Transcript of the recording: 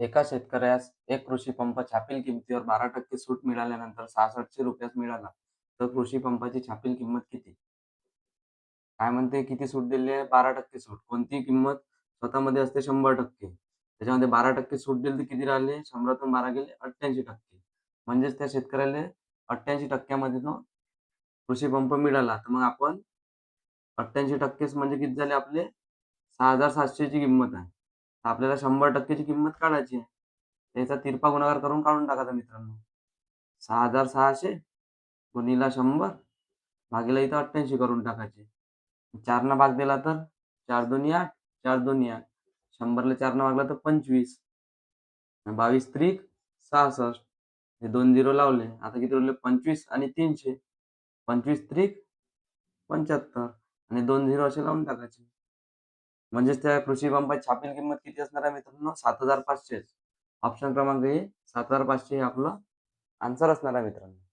एका शेतकऱ्यास एक कृषी पंप छापील किमतीवर 12% सूट मिळाल्यानंतर ₹6600 मिळाला, तर कृषी पंपाची छापील किंमत किती? काय म्हणते किती सूट दिली आहे? 12% सूट. कोणतीही किंमत स्वतःमध्ये असते 100%. त्याच्यामध्ये 12% सूट दिली तर किती राहिले? 100तून 12 गेले 88%. म्हणजेच त्या शेतकऱ्याला 88% मध्ये तो कृषी पंप मिळाला. तर मग आपण 88% म्हणजे किती झाले आपले? 6,700 ची किंमत आहे. तर आपल्याला 100% ची किंमत काढायची आहे. त्याचा तिरपा गुणाकार करून काढून टाकायचा मित्रांनो. 6,600 गुणिले 100 भागीला इथं 88 करून टाकायचे. 4 ने भाग दिला तर 4 दुनी 8, 4 दुनी 8. 100ला 4 ने भागला तर 25. 22 त्रिक 66. हे 2 झिरो लावले. आता किती उरले? 25 आणि 300. 25 त्रिक 75 आणि 2 झिरो असे लावून टाकायचे. म्हणजेच त्या कृषी पंपाची छापील किंमत किती असणार आहे मित्रांनो? 7,500. ऑप्शन क्रमांक ए 7,500 हे आपलं आन्सर असणार आहे मित्रांनो.